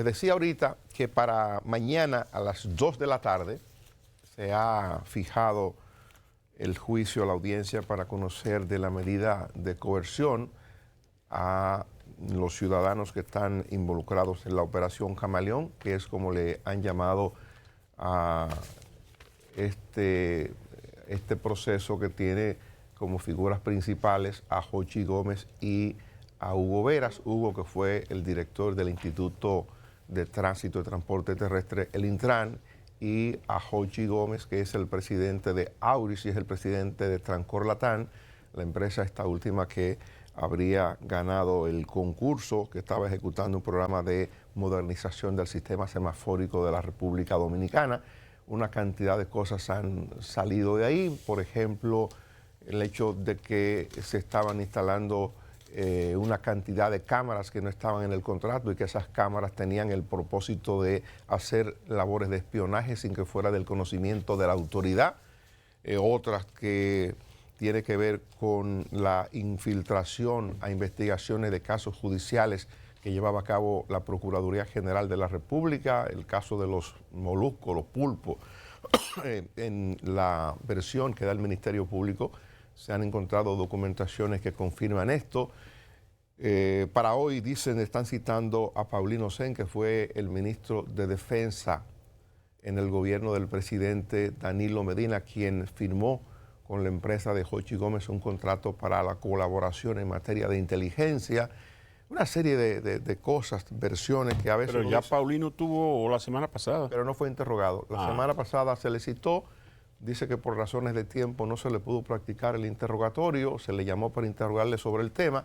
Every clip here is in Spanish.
Les decía ahorita que para mañana a las 2 de la tarde se ha fijado el juicio, la audiencia para conocer de la medida de coerción a los ciudadanos que están involucrados en la operación Camaleón, que es como le han llamado a este proceso que tiene como figuras principales a Jochi Gómez y a Hugo Veras. Hugo, que fue el director del Instituto de Tránsito y Transporte Terrestre, el Intran, y a Jochi Gómez, que es el presidente de Auris y es el presidente de Trancor Latam, la empresa esta última que habría ganado el concurso, que estaba ejecutando un programa de modernización del sistema semafórico de la República Dominicana. Una cantidad de cosas han salido de ahí, por ejemplo, el hecho de que se estaban instalando una cantidad de cámaras que no estaban en el contrato y que esas cámaras tenían el propósito de hacer labores de espionaje sin que fuera del conocimiento de la autoridad. Otras que tiene que ver con la infiltración a investigaciones de casos judiciales que llevaba a cabo la Procuraduría General de la República, el caso de los moluscos, los pulpos. En la versión que da el Ministerio Público se han encontrado documentaciones que confirman esto. Para hoy están citando a Paulino Sen, que fue el ministro de Defensa en el gobierno del presidente Danilo Medina, quien firmó con la empresa de Jochi Gómez un contrato para la colaboración en materia de inteligencia. Una serie de cosas, versiones que a veces... Pero ya Paulino tuvo la semana pasada. Pero no fue interrogado. La semana pasada se le citó, dice que por razones de tiempo no se le pudo practicar el interrogatorio, se le llamó para interrogarle sobre el tema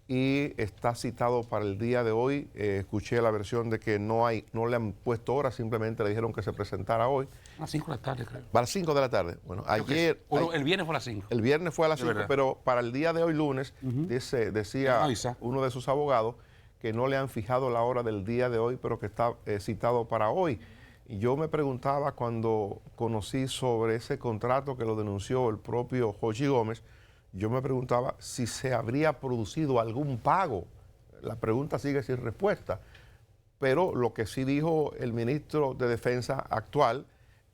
y está citado para el día de hoy. Escuché la versión de que no le han puesto hora, simplemente le dijeron que se presentara hoy. A las 5 de la tarde, creo. Para las 5 de la tarde. Bueno, ayer... El viernes fue a las 5. El viernes fue a las 5, pero para el día de hoy, lunes, decía uno de sus abogados que no le han fijado la hora del día de hoy, pero que está citado para hoy. Y yo me preguntaba cuando conocí sobre ese contrato que lo denunció el propio Jochi Gómez, yo me preguntaba si se habría producido algún pago. La pregunta sigue sin respuesta. Pero lo que sí dijo el ministro de Defensa actual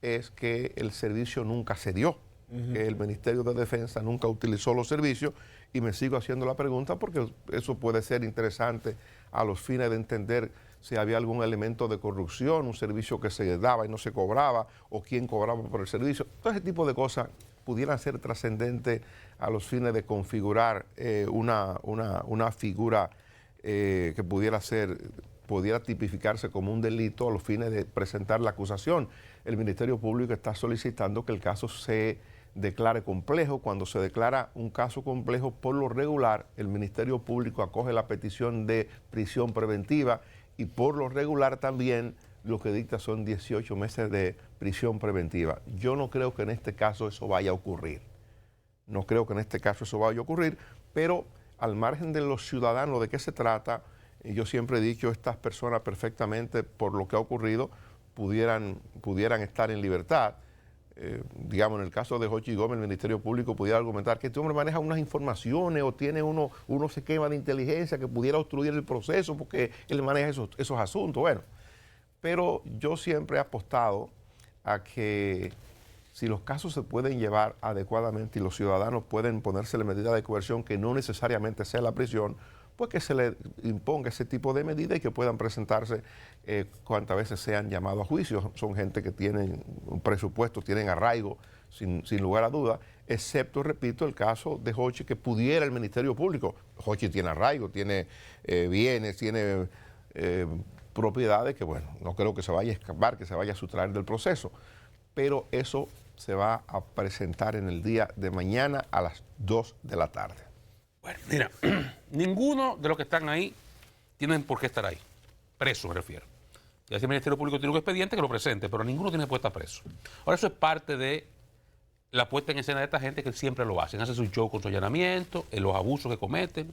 es que el servicio nunca se dio, que el Ministerio de Defensa nunca utilizó los servicios, y me sigo haciendo la pregunta porque eso puede ser interesante a los fines de entender si había algún elemento de corrupción, un servicio que se daba y no se cobraba, o quién cobraba por el servicio. Todo ese tipo de cosas pudieran ser trascendentes a los fines de configurar una figura que pudiera tipificarse como un delito a los fines de presentar la acusación. El Ministerio Público está solicitando que el caso se declare complejo. Cuando se declara un caso complejo, por lo regular, el Ministerio Público acoge la petición de prisión preventiva y por lo regular también lo que dicta son 18 meses de prisión preventiva. Yo no creo que en este caso eso vaya a ocurrir. No creo que en este caso eso vaya a ocurrir, pero al margen de los ciudadanos, ¿de qué se trata? Yo siempre he dicho, estas personas perfectamente, por lo que ha ocurrido, pudieran estar en libertad. Digamos, en el caso de Jochi Gómez, el Ministerio Público pudiera argumentar que este hombre maneja unas informaciones o tiene unos esquemas de inteligencia que pudiera obstruir el proceso porque él maneja esos asuntos. Bueno, pero yo siempre he apostado a que si los casos se pueden llevar adecuadamente y los ciudadanos pueden ponerse la medida de coerción que no necesariamente sea la prisión, pues que se le imponga ese tipo de medida y que puedan presentarse cuantas veces sean llamados a juicio. Son gente que tienen un presupuesto, tienen arraigo, sin lugar a duda, excepto, repito, el caso de Jochi, que pudiera el Ministerio Público. Jochi tiene arraigo, tiene bienes, tiene propiedades que, bueno, no creo que se vaya a escapar, que se vaya a sustraer del proceso. Pero eso se va a presentar en el día de mañana a las 2 de la tarde. Bueno, mira, ninguno de los que están ahí tienen por qué estar ahí. Preso, me refiero. Ya si el Ministerio Público tiene un expediente, que lo presente, pero ninguno tiene por qué estar preso. Ahora, eso es parte de la puesta en escena de esta gente que siempre lo hacen. Hacen su show con su allanamiento, los abusos que cometen.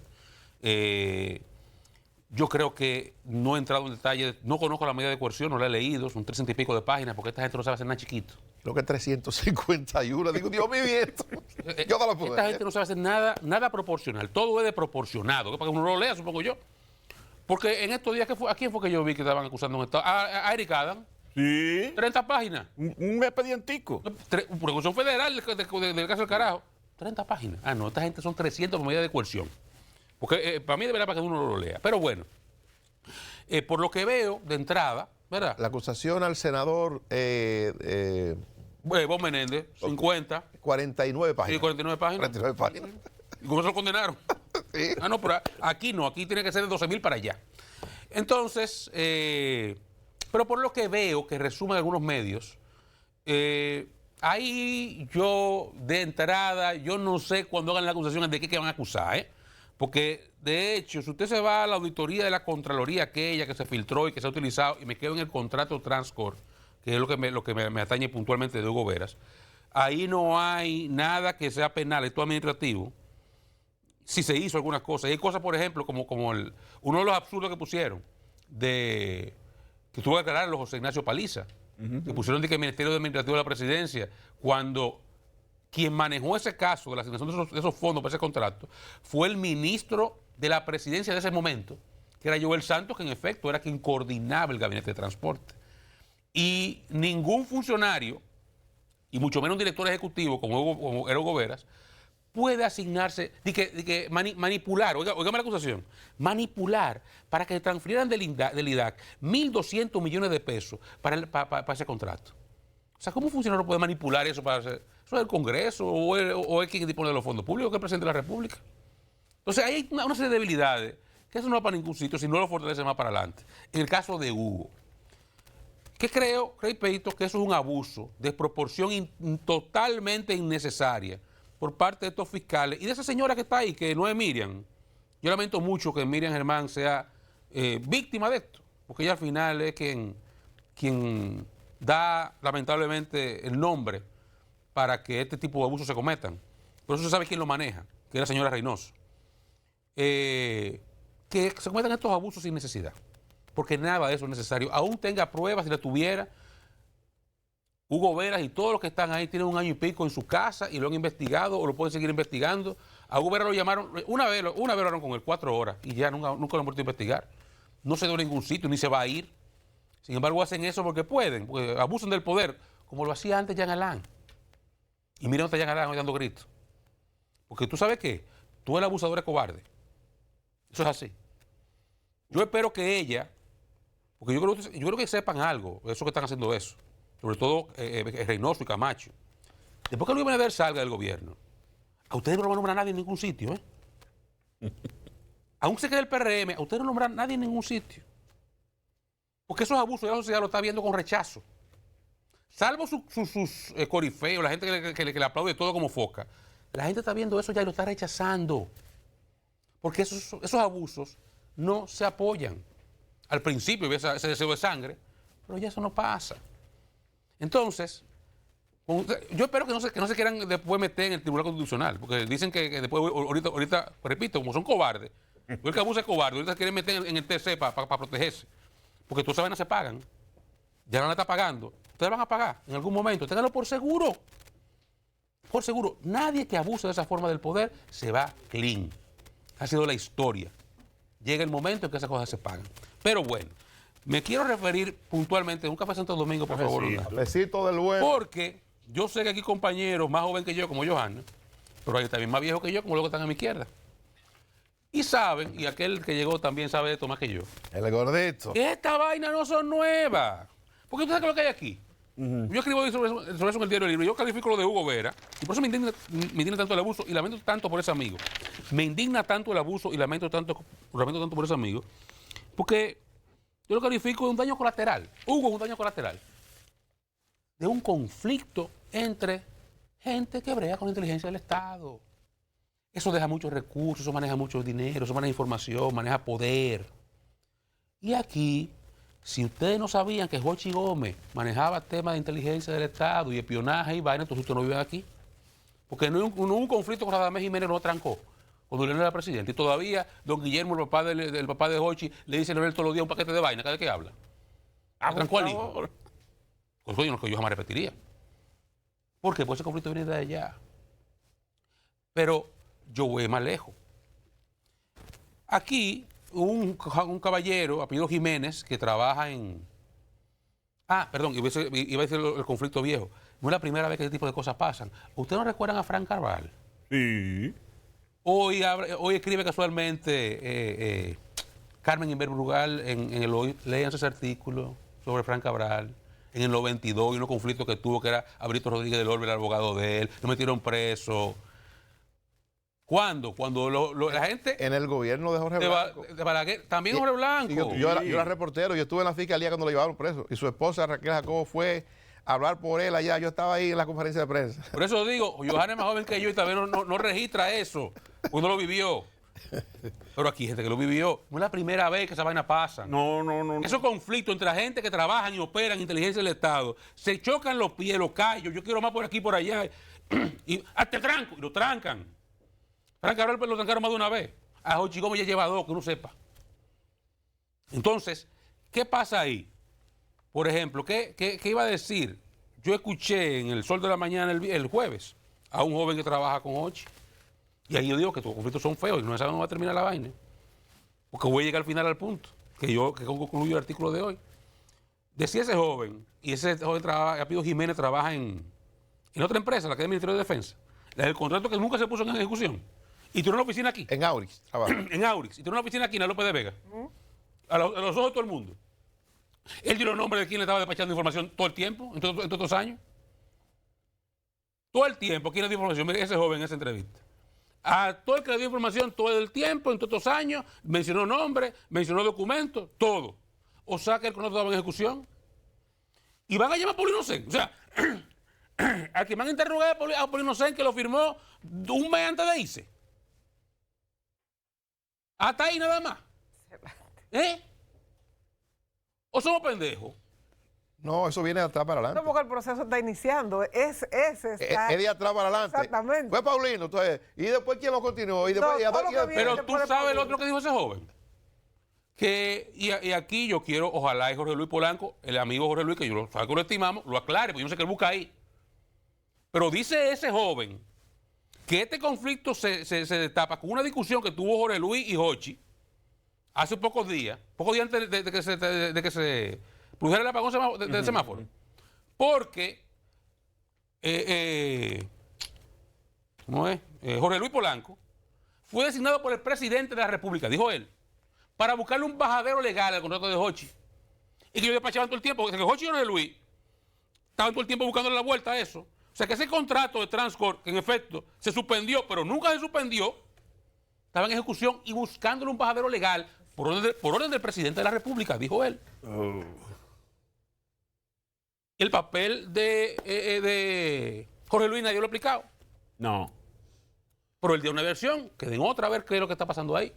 Yo creo que no he entrado en detalle, no conozco la medida de coerción, no la he leído, son 300 y pico de páginas, porque esta gente no sabe hacer nada chiquito. Creo que 351, digo, Dios mío, esto. Yo no lo puedo. Esta gente no sabe hacer nada proporcional, todo es de proporcionado, para que uno lo lea, supongo yo. Porque en estos días, ¿a quién fue que yo vi que estaban acusando un Estado? A Eric Adams. Sí. 30 páginas. Un expedientico. Prosecución federal del caso del carajo. 30 páginas. Ah, no, esta gente son 300 por medida de coerción. Porque para mí de verdad para que uno lo lea. Pero bueno, por lo que veo de entrada, ¿verdad? La acusación al senador Bob Menéndez, 50. 49 páginas. Sí, 49 páginas. 49 páginas. ¿Y cómo se lo condenaron? Sí. Ah, no, pero aquí no, aquí tiene que ser de 12.000 para allá. Entonces, pero por lo que veo, que resumen algunos medios, ahí yo, de entrada, yo no sé cuando hagan la acusación de qué van a acusar, ¿eh? Porque, de hecho, si usted se va a la auditoría de la Contraloría, aquella que se filtró y que se ha utilizado, y me quedo en el contrato Transcorp, que es lo que me atañe puntualmente de Hugo Veras, ahí no hay nada que sea penal, esto administrativo, si se hizo algunas cosas. Y hay cosas, por ejemplo, como uno de los absurdos que pusieron, que tuvo que aclarar los José Ignacio Paliza, que pusieron de que el Ministerio Administrativo de la Presidencia, cuando quien manejó ese caso de la asignación de esos fondos para ese contrato fue el ministro de la Presidencia de ese momento, que era Joel Santos, que en efecto era quien coordinaba el gabinete de transporte. Y ningún funcionario, y mucho menos un director ejecutivo como era Hugo Veras, puede asignarse, manipular, oígame la acusación, manipular para que transfirieran del IDAC 1.200 millones de pesos para ese contrato. O sea, ¿cómo un funcionario puede manipular eso para hacer? ¿Eso es el Congreso o es quien dispone de los fondos públicos, que es el presidente de la República? Entonces, hay una serie de debilidades que eso no va para ningún sitio si no lo fortalece más para adelante. En el caso de Hugo, que creo, Peito, que eso es un abuso, desproporción totalmente innecesaria por parte de estos fiscales y de esa señora que está ahí, que no es Miriam. Yo lamento mucho que Miriam Germán sea víctima de esto, porque ella al final es quien da lamentablemente el nombre para que este tipo de abusos se cometan. Por eso se sabe quién lo maneja, que es la señora Reynoso. Que se cometan estos abusos sin necesidad, porque nada de eso es necesario. Aún tenga pruebas, si la tuviera, Hugo Veras y todos los que están ahí tienen 1 año y pico en su casa y lo han investigado o lo pueden seguir investigando. A Hugo Veras lo llamaron, una vez lo hablaron con él 4 horas y ya nunca lo han vuelto a investigar. No se dio a ningún sitio, ni se va a ir. Sin embargo, hacen eso porque pueden, porque abusan del poder, como lo hacía antes Jean Alain. Y mira dónde está Jean Alain hoy dando gritos. Porque tú sabes qué, tú el abusador es cobarde. Eso es así. Yo espero que ella, porque yo creo que sepan algo, eso que están haciendo eso, sobre todo Reynoso y Camacho. Después que Luis Abinader salga del gobierno, a ustedes no lo van a nombrar a nadie en ningún sitio, ¿eh? Aún se quede el PRM, a ustedes no nombran a nadie en ningún sitio. Porque esos abusos ya la sociedad lo está viendo con rechazo. Salvo sus corifeos, la gente que le aplaude todo como foca. La gente está viendo eso ya y lo está rechazando. Porque esos abusos no se apoyan. Al principio había ese deseo de sangre, pero ya eso no pasa. Entonces, yo espero que no se quieran después meter en el Tribunal Constitucional, porque dicen que después, ahorita, repito, como son cobardes, el que abusa es cobarde, ahorita se quieren meter en el TC para protegerse. Porque todas esas vainas se pagan. Ya no la está pagando. Ustedes van a pagar en algún momento. Ténganlo por seguro. Por seguro. Nadie que abuse de esa forma del poder se va clean. Ha sido la historia. Llega el momento en que esas cosas se pagan. Pero bueno, me quiero referir puntualmente a un Café Santo Domingo, por favor. Cafecito del bueno. Porque yo sé que aquí compañeros más jóvenes que yo, como Johanna, pero hay también más viejos que yo, como los que están a mi izquierda. Y saben, y aquel que llegó también sabe de esto más que yo, El gordito. que estas vainas no son nuevas. Porque tú sabes qué es lo que hay aquí. Yo escribo sobre eso en el diario Libre. Yo califico lo de Hugo Vera, y por eso me indigna tanto el abuso y lamento tanto por ese amigo. Me indigna tanto el abuso y lamento tanto por ese amigo, porque yo lo califico de un daño colateral. Hugo es un daño colateral de un conflicto entre gente que brega con la inteligencia del Estado. Eso deja muchos recursos, eso maneja mucho dinero, eso maneja información, maneja poder. Y aquí, si ustedes no sabían que Jochi Gómez manejaba temas de inteligencia del Estado y espionaje y vaina, entonces ustedes no viven aquí. Porque no hubo un conflicto con Radamés Jiménez, no trancó cuando Leonel era presidente. Y todavía don Guillermo, el papá de Jochi, le dice a Leonel todos los días un paquete de vaina cada vez que habla. ¿Trancó al hijo? Pues eso yo jamás repetiría. ¿Por qué? Porque ese conflicto viene de allá. Pero yo voy más lejos. Aquí un caballero, apellido Jiménez, que trabaja en... Ah, perdón, iba a decir el conflicto viejo. No es la primera vez que ese tipo de cosas pasan. ¿Ustedes no recuerdan a Frank Cabral? Sí. Hoy escribe casualmente Carmen Inver Brugal en el Hoy. Léanse ese artículo sobre Frank Cabral. En el 92 y unos conflictos que tuvo, que era Abrito Rodríguez del Orbe, el abogado de él. Lo metieron preso. ¿Cuándo? Cuando la gente... En el gobierno de Jorge Blanco. De Balaguer. También Jorge Blanco. Yo era reportero, yo estuve en la fiscalía cuando lo llevaron preso. Y su esposa, Raquel Jacobo, fue a hablar por él allá. Yo estaba ahí en la conferencia de prensa. Por eso digo, Johanna es más joven que yo y también no registra eso. Uno lo vivió. Pero aquí hay gente que lo vivió. No es la primera vez que esa vaina pasa. No. Esos conflictos entre la gente que trabajan y operan en inteligencia del Estado, se chocan los pies, los callos, yo quiero más por aquí, por allá, y hasta el tranco, y lo trancan. Frank Cabral lo trancaron más de una vez. A Jochi Gómez ya lleva 2, que uno sepa. Entonces, ¿qué pasa ahí? Por ejemplo, ¿qué iba a decir? Yo escuché en El Sol de la Mañana el jueves a un joven que trabaja con Jochi. Y ahí yo digo que tus conflictos son feos y no saben cómo va a terminar la vaina. Porque voy a llegar al final al punto, que concluyo el artículo de hoy. Decía ese joven, y ese joven apellido Jiménez trabaja en otra empresa, la que es del Ministerio de Defensa. El contrato que nunca se puso en ejecución. Y tiene una oficina aquí. En Aurix trabaja. En Aurix. Y tiene una oficina aquí en la López de Vega. A los ojos de todo el mundo. Él dio el nombre de quien le estaba despachando información todo el tiempo, en todos estos años. Todo el tiempo, ¿quién le dio información? Mire, ese joven en esa entrevista. A todo el que le dio información todo el tiempo, en todos estos años, mencionó nombres, mencionó documentos, todo. O sea que el contrato estaba en ejecución. Y van a llamar a Paulino Sen. O sea, al que van a interrogar a Paulino Sen, que lo firmó un mes antes de irse. Hasta ahí nada más. ¿Eh? ¿O somos pendejos? No, eso viene de atrás para adelante. No, porque el proceso está iniciando. Ese está... Es de atrás para adelante. Exactamente. Fue Paulino, entonces, y después quién lo continuó. Y después, No, todo lo que viene pero después tú de sabes el Paulino. otro que dijo ese joven. Y aquí yo quiero, ojalá, y Jorge Luis Polanco, el amigo Jorge Luis, que yo sabe que lo estimamos, lo aclare, porque yo no sé qué él busca ahí. Pero dice ese joven que este conflicto se destapa con una discusión que tuvo Jorge Luis y Jochi hace pocos días antes de que se produjera el apagón del semáforo. Porque ¿cómo es? Jorge Luis Polanco fue designado por el presidente de la República, dijo él, para buscarle un bajadero legal al contrato de Jochi. Y que yo despachaban todo el tiempo, porque Jochi y Jorge Luis estaban todo el tiempo buscándole la vuelta a eso. O sea que ese contrato de Transcorp, que en efecto se suspendió, pero nunca se suspendió, estaba en ejecución y buscándole un bajadero legal por orden del presidente de la República, dijo él. El papel de Jorge Luis nadie lo ha explicado. No. Pero él dio una versión, que den otra a ver qué es lo que está pasando ahí.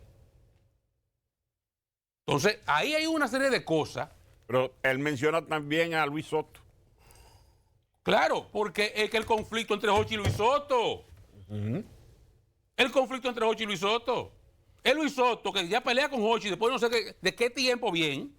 Entonces, ahí hay una serie de cosas. Pero él menciona también a Luis Soto. Claro, porque es que el conflicto entre Jochi y Luis Soto. El conflicto entre Jochi y Luis Soto. Es Luis Soto que ya pelea con Jochi después no sé de qué tiempo bien.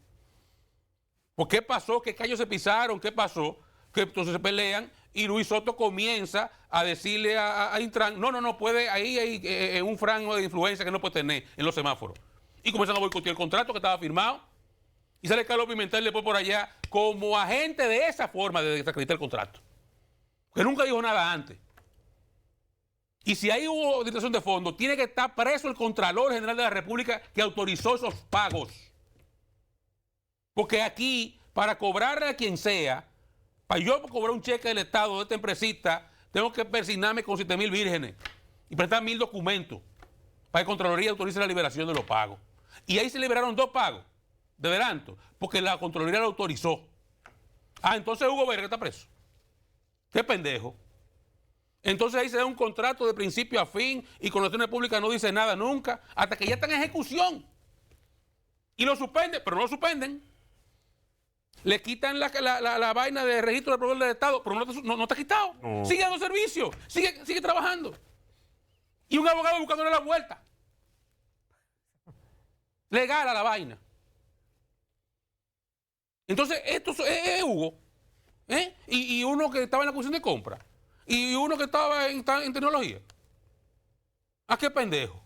¿Por qué pasó? ¿Qué callos se pisaron? ¿Qué pasó? Que entonces se pelean y Luis Soto comienza a decirle a Intran, no puede, ahí hay un franco de influencia que no puede tener en los semáforos. Y comienzan a boicotear el contrato que estaba firmado. Y sale Carlos Pimentel después por allá como agente de esa forma de desacreditar el contrato. Que nunca dijo nada antes. Y si ahí hubo distracción de fondo, tiene que estar preso el Contralor General de la República que autorizó esos pagos. Porque aquí, para cobrarle a quien sea, para yo cobrar un cheque del Estado de esta empresita, tengo que persignarme con 7,000 vírgenes y prestar 1,000 documentos para que Contraloría autorice la liberación de los pagos. Y ahí se liberaron 2 pagos de adelanto, porque la Contraloría lo autorizó. Entonces Hugo Verga está preso. Qué pendejo. Entonces ahí se da un contrato de principio a fin y con relaciones públicas no dice nada nunca, hasta que ya está en ejecución. Y lo suspenden, pero no lo suspenden. Le quitan la vaina de registro de proveedor del Estado, pero no está quitado. No. Sigue dando servicio, sigue trabajando. Y un abogado buscándole la vuelta. Legal a la vaina. Entonces, esto es Hugo. Y uno que estaba en la cuestión de compra. Y uno que estaba en tecnología. ¿A qué pendejo?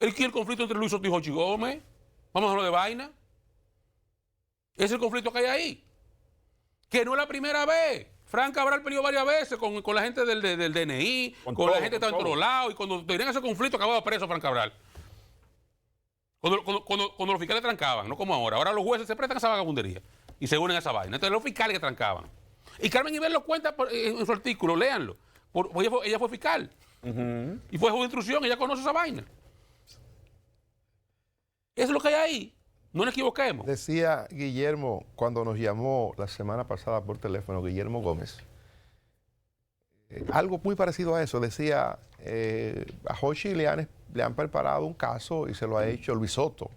El conflicto entre Luis Soto y Jochi Gómez. Vamos a hablar de vaina. Ese es el conflicto que hay ahí. Que no es la primera vez. Frank Cabral peleó varias veces con la gente del DNI, con la gente que estaba en todos lados, y cuando tenían ese conflicto acababa preso Frank Cabral. Cuando los fiscales trancaban, no como ahora. Ahora los jueces se prestan a esa vagabundería y se unen a esa vaina. Entonces los fiscales que trancaban. Y Carmen Iber lo cuenta en su artículo, léanlo. Ella fue fiscal. Y fue juez de instrucción, ella conoce esa vaina. Eso es lo que hay ahí. No nos equivoquemos. Decía Guillermo, cuando nos llamó la semana pasada por teléfono, Guillermo Gómez, algo muy parecido a eso. Decía, a Jochi le han preparado un caso y se lo ha hecho Luis Soto.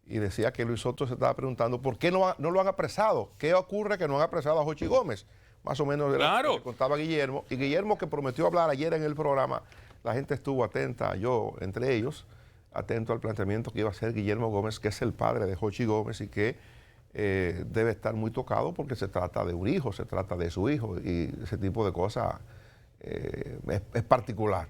Y decía que Luis Soto se estaba preguntando por qué no lo han apresado. ¿Qué ocurre que no han apresado a Jochi Gómez? Más o menos era lo que contaba Guillermo. Y Guillermo, que prometió hablar ayer en el programa, la gente estuvo atenta, yo entre ellos, atento al planteamiento que iba a hacer Guillermo Gómez, que es el padre de Jochi Gómez y que debe estar muy tocado porque se trata de un hijo, se trata de su hijo y ese tipo de cosas es particular.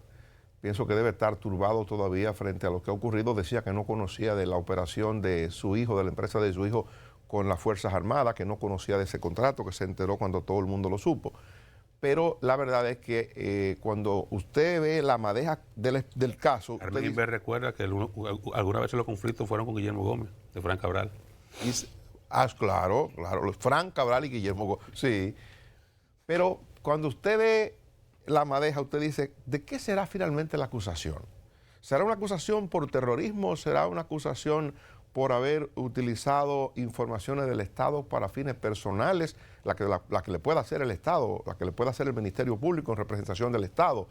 Pienso que debe estar turbado todavía frente a lo que ha ocurrido. Decía que no conocía de la operación de su hijo, de la empresa de su hijo con las Fuerzas Armadas, que no conocía de ese contrato, que se enteró cuando todo el mundo lo supo. Pero la verdad es que cuando usted ve la madeja del caso... Carmen Iber recuerda que alguna vez los conflictos fueron con Guillermo Gómez, de Frank Cabral. Claro, Frank Cabral y Guillermo Gómez, sí. Pero cuando usted ve la madeja, usted dice, ¿de qué será finalmente la acusación? ¿Será una acusación por terrorismo? ¿Será una acusación por haber utilizado informaciones del Estado para fines personales, la que le pueda hacer el Estado, la que le pueda hacer el Ministerio Público en representación del Estado?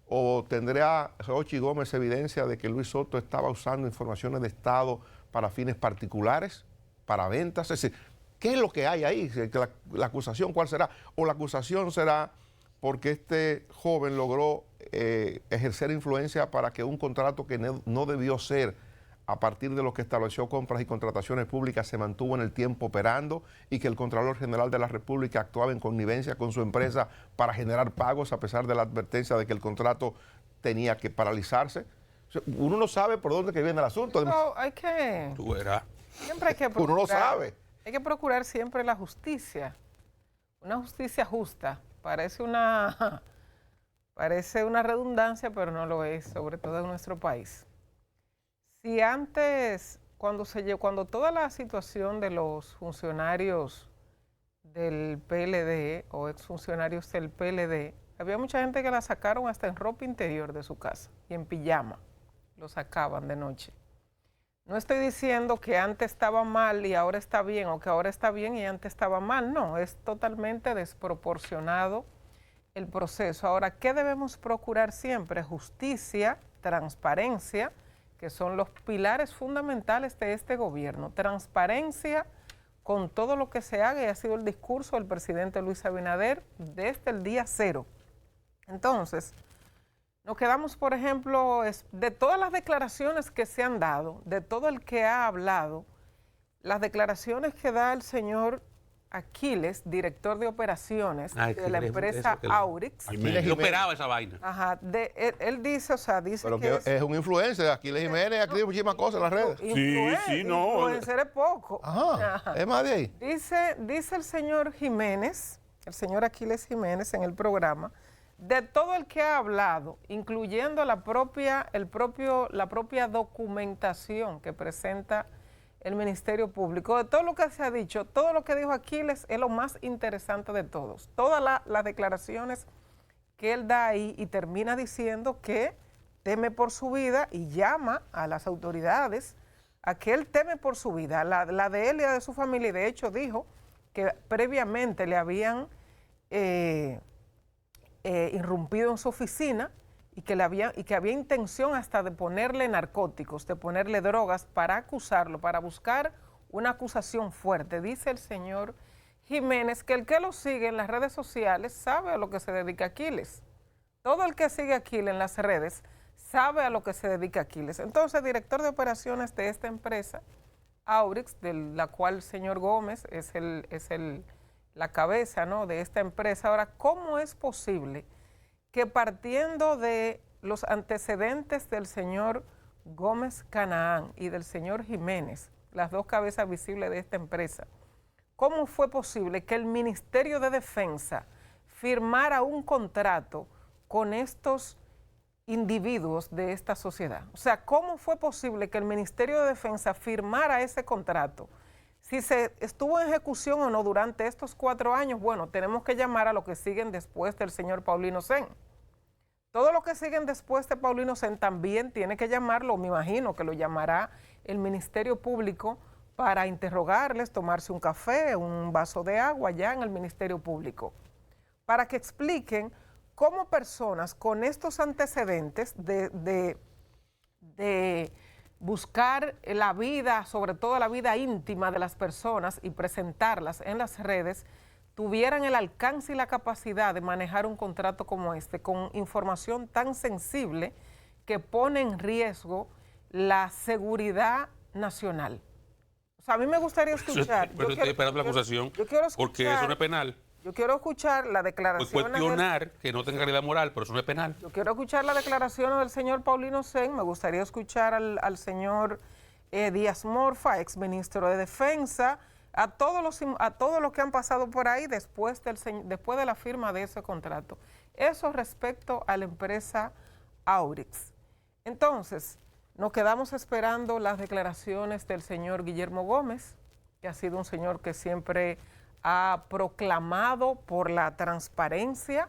¿O tendrá Jochi Gómez evidencia de que Luis Soto estaba usando informaciones de Estado para fines particulares, para ventas? Es decir, ¿qué es lo que hay ahí? ¿La acusación cuál será? ¿O la acusación será porque este joven logró ejercer influencia para que un contrato que no debió ser, a partir de lo que estableció compras y contrataciones públicas, se mantuvo en el tiempo operando y que el Contralor General de la República actuaba en connivencia con su empresa para generar pagos a pesar de la advertencia de que el contrato tenía que paralizarse? Uno no sabe por dónde que viene el asunto. No, hay que... Tú verás. Siempre hay que procurar. Uno no sabe. Hay que procurar siempre la justicia. Una justicia justa. Parece una redundancia, pero no lo es, sobre todo en nuestro país. Si antes, cuando toda la situación de los funcionarios del PLD o exfuncionarios del PLD, había mucha gente que la sacaron hasta en ropa interior de su casa y en pijama, lo sacaban de noche. No estoy diciendo que antes estaba mal y ahora está bien, o que ahora está bien y antes estaba mal, no, es totalmente desproporcionado el proceso. Ahora, ¿qué debemos procurar siempre? Justicia, transparencia, que son los pilares fundamentales de este gobierno. Transparencia con todo lo que se haga, y ha sido el discurso del presidente Luis Abinader desde el día cero. Entonces, nos quedamos, por ejemplo, de todas las declaraciones que se han dado, de todo el que ha hablado, las declaraciones que da el señor Aquiles, director de operaciones de la empresa Aurix. Él operaba esa vaina. Ajá, él dice, o sea, dice pero que es un influencer, Aquiles Jiménez, escribe muchísimas cosas en las redes. Sí, no. Influencer es poco. Ajá, es más de ahí. Dice el señor Jiménez, el señor Aquiles Jiménez en el programa, de todo el que ha hablado, incluyendo la propia documentación que presenta el Ministerio Público, de todo lo que se ha dicho, todo lo que dijo Aquiles es lo más interesante de todos. Todas las declaraciones que él da ahí, y termina diciendo que teme por su vida y llama a las autoridades a que él teme por su vida, la de él y la de su familia. Y de hecho dijo que previamente le habían irrumpido en su oficina y que había intención hasta de ponerle narcóticos, de ponerle drogas para acusarlo, para buscar una acusación fuerte. Dice el señor Jiménez que el que lo sigue en las redes sociales sabe a lo que se dedica Aquiles. Todo el que sigue a Aquiles en las redes sabe a lo que se dedica Aquiles. Entonces, director de operaciones de esta empresa, Aurix, de la cual el señor Gómez es la cabeza, ¿no?, de esta empresa. Ahora, ¿cómo es posible que partiendo de los antecedentes del señor Gómez Canaán y del señor Jiménez, las dos cabezas visibles de esta empresa, ¿cómo fue posible que el Ministerio de Defensa firmara un contrato con estos individuos de esta sociedad? O sea, ¿cómo fue posible que el Ministerio de Defensa firmara ese contrato? Si se estuvo en ejecución o no durante estos 4 años, bueno, tenemos que llamar a los que siguen después del señor Paulino Sen. Todo lo que siguen después de Paulino Sen también tiene que llamarlo, me imagino que lo llamará el Ministerio Público para interrogarles, tomarse un café, un vaso de agua allá en el Ministerio Público, para que expliquen cómo personas con estos antecedentes de buscar la vida, sobre todo la vida íntima de las personas y presentarlas en las redes, tuvieran el alcance y la capacidad de manejar un contrato como este, con información tan sensible que pone en riesgo la seguridad nacional. O sea, a mí me gustaría escuchar... Pero estoy esperando la acusación, porque eso no es penal. Yo quiero escuchar la declaración... Pues cuestionar que no tenga calidad moral, pero eso no es penal. Yo quiero escuchar la declaración del señor Paulino Sen, me gustaría escuchar al señor Díaz Morfa, ex ministro de Defensa, a todos los que han pasado por ahí después de la firma de ese contrato. Eso respecto a la empresa Aurix. Entonces, nos quedamos esperando las declaraciones del señor Guillermo Gómez, que ha sido un señor que siempre ha proclamado por la transparencia,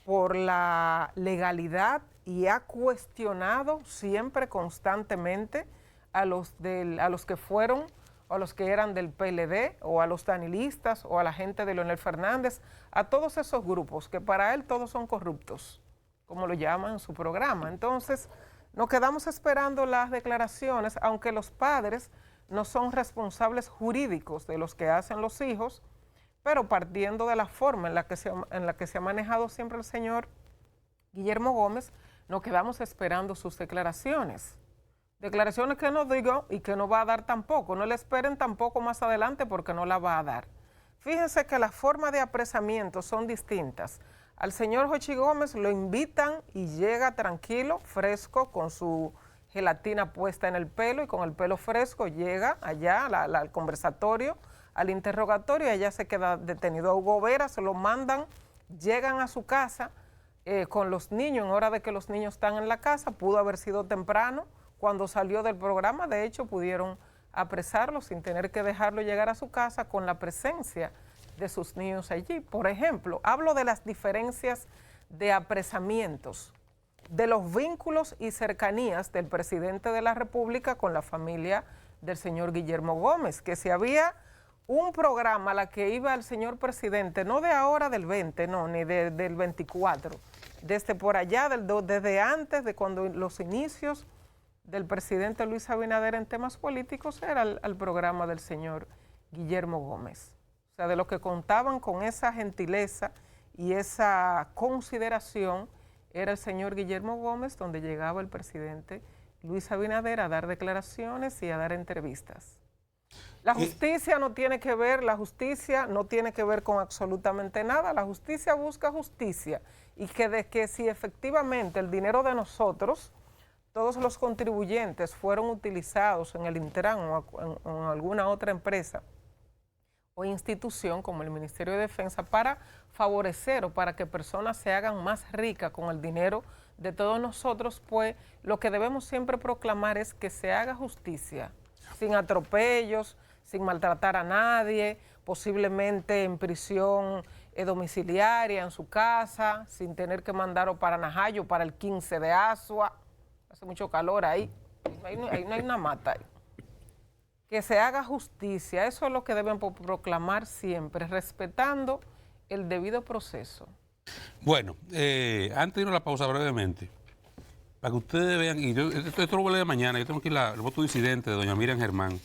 por la legalidad y ha cuestionado siempre constantemente a los que fueron o a los que eran del PLD o a los danilistas o a la gente de Leonel Fernández, a todos esos grupos que para él todos son corruptos, como lo llaman en su programa. Entonces, nos quedamos esperando las declaraciones, aunque los padres no son responsables jurídicos de los que hacen los hijos, pero partiendo de la forma en la que se ha manejado siempre el señor Guillermo Gómez, nos quedamos esperando sus declaraciones. Declaraciones que no digo y que no va a dar tampoco. No le esperen tampoco más adelante porque no la va a dar. Fíjense que las formas de apresamiento son distintas. Al señor Jochi Gómez lo invitan y llega tranquilo, fresco, con su gelatina puesta en el pelo y con el pelo fresco llega allá al conversatorio, al interrogatorio, y allá se queda detenido. A Hugo Vera se lo mandan, llegan a su casa con los niños, en hora de que los niños están en la casa, pudo haber sido temprano, cuando salió del programa, de hecho, pudieron apresarlo sin tener que dejarlo llegar a su casa con la presencia de sus niños allí. Por ejemplo, hablo de las diferencias de apresamientos, de los vínculos y cercanías del presidente de la República con la familia del señor Guillermo Gómez, que si había un programa a la que iba el señor presidente, no de ahora del 20, no, ni del 24, desde por allá, desde antes de cuando los inicios del presidente Luis Abinader en temas políticos, era el programa del señor Guillermo Gómez. O sea, de los que contaban con esa gentileza y esa consideración era el señor Guillermo Gómez, donde llegaba el presidente Luis Abinader a dar declaraciones y a dar entrevistas. La justicia no tiene que ver con absolutamente nada. La justicia busca justicia y que si efectivamente el dinero de nosotros, todos los contribuyentes, fueron utilizados en el Intran o en alguna otra empresa o institución como el Ministerio de Defensa para favorecer o para que personas se hagan más ricas con el dinero de todos nosotros, pues lo que debemos siempre proclamar es que se haga justicia, sin atropellos, sin maltratar a nadie, posiblemente en prisión domiciliaria, en su casa, sin tener que mandarlo para Najayo, para el 15 de Asua. Hace mucho calor ahí, ahí no hay una mata ahí. Que se haga justicia, eso es lo que deben proclamar siempre, respetando el debido proceso. Bueno, antes de ir a la pausa brevemente, para que ustedes vean, y esto lo voy a leer mañana, yo tengo aquí el voto disidente de doña Miriam Germán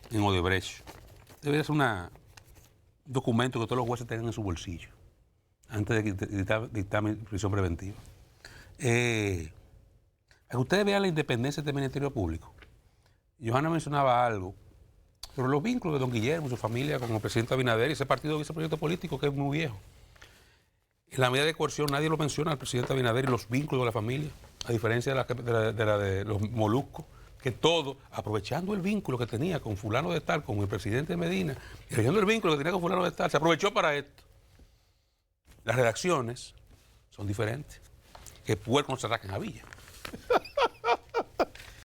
en Odebrecht. Debería ser un documento que todos los jueces tengan en su bolsillo, antes de dictar prisión preventiva. Para que ustedes vean la independencia del Ministerio Público. Johanna mencionaba algo, pero los vínculos de don Guillermo y su familia con el presidente Abinader y ese proyecto político que es muy viejo. En la medida de coerción nadie lo menciona al presidente Abinader y los vínculos de la familia. a diferencia de la de los Moluscos, que todo, aprovechando el vínculo que tenía con fulano de tal, con el presidente Medina, y aprovechando el vínculo que tenía con fulano de tal, se aprovechó para esto. Las redacciones son diferentes. Que puerco no se arrancan a Villa.